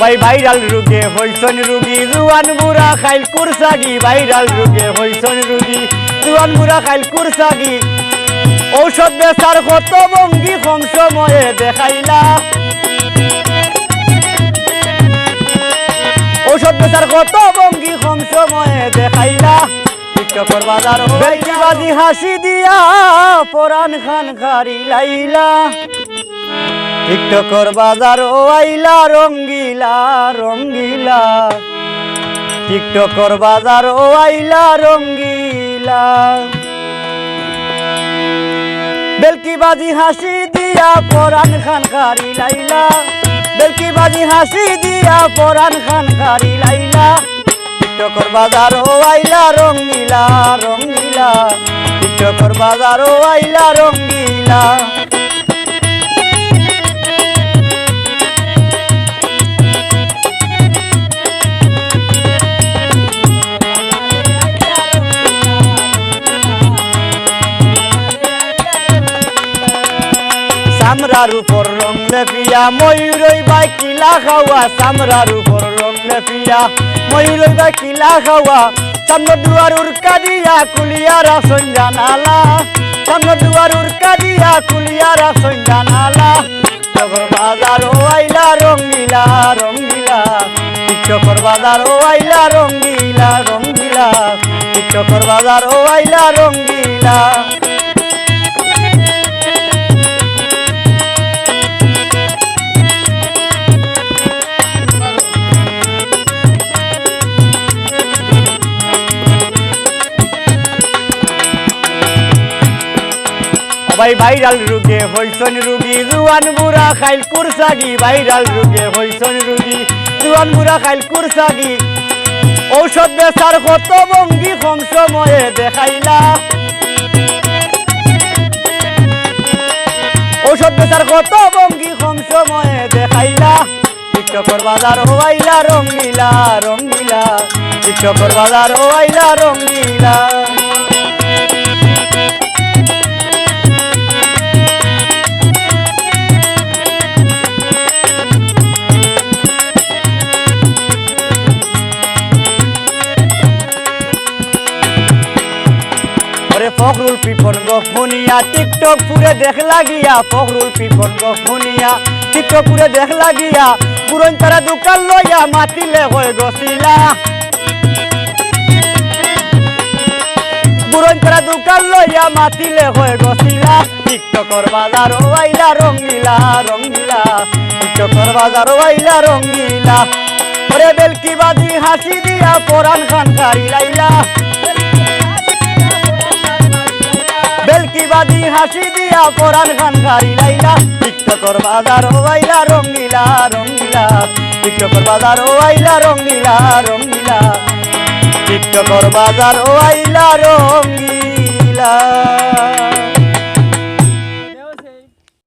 ভাই ভাইরাল রোগে হইছন রোগী জুয়ান বুড়া খাইল কুরসাগি ভাইরাল রোগে হইছন রোগী জুয়ান বুড়া খাইল কুরসাগি ঔষধ বেচার কত ভঙ্গি কম সময়ে দেখাইলা ঔষধ বেচার কত ভঙ্গি কম সময়ে দেখাইলা টিকটকের বাজার বেলকি বাজি হাসি দিয়া পরাণ খান খারি লাইলা টিকটকের বাজার ও আইলা রঙ্গিলা রঙ্গিলা টিকটকের বাজার ও আইলা রঙ্গিলা বেলকি বাজি হাসি দিয়া পরাণ খান খারি লাইলা বেলকি বাজি হাসি দিয়া পরাণ খান খারি লাইলা টিকটকের বাজার ও আইলা রঙ্গিলা রঙ্গিলা টিকটকের বাজার ও আইলা রঙ্গিলা সামরার উপর রং লেপিয়া ময়ূরই বাই কিলা খাওয়া সামরার উপর রং লেপিয়া ময়ূরই বাই কিলা খাওয়া সামনে দুয়ার উড়কা দিয়া কুলিয়ারা সঞ্জানালা সামনে দুয়ার উড়কা দিয়া কুলিয়ারা সঞ্জানালা টিকটকের বাজার ও আইলা রঙ্গিলা রঙ্গিলা টিকটকের বাজার ও আইলা রঙ্গিলা রঙ্গিলা টিকটকের বাজার ও আইলা রঙ্গিলা ভাই ভাইরাল রোগে হইছন রোগী জুয়ান বুড়া খাইল কুরসাগি ভাইরাল রোগে হইছন রোগী জুয়ান বুড়া খাইল কুরসাগি ঔষধ বেচার কত ভঙ্গি কম সময়ে দেখাইলা ঔষধ বেচার কত ভঙ্গি কম সময়ে দেখাইলা টিকটকের বাজার ও আইলা রঙ্গিলা রঙ্গিলা টিকটকের বাজার ও আইলা রঙ্গিলা ফখরুল পিপন গফুনিয়া টিকটক পুরে দেখ লাগিয়া ফখরুল পিপন গফুনিয়া টিকটক পুরে দেখ লাগিয়া পুরন তারা দোকান লইয়া মাতিলে হয়ে গছিলা পুরন তারা দোকান লইয়া মাতিলে হয়ে গছিলা টিকটকের বাজার ও আইলা রঙ্গিলা রঙ্গিলা টিকটকের বাজার ও আইলা রঙ্গিলা ওরে বেলকি বাজি হাসি দিয়া পরাণ খান খারি লাইলা বেলকি বাজি হাসি দিয়া পরাণ খান খারি লাইলা টিকটকের বাজার ও আইলা রঙ্গিলা রঙ্গিলা টিকটকের বাজার ও আইলা রঙ্গিলা রঙ্গিলা টিকটকের বাজার ও আইলা রঙ্গিলা।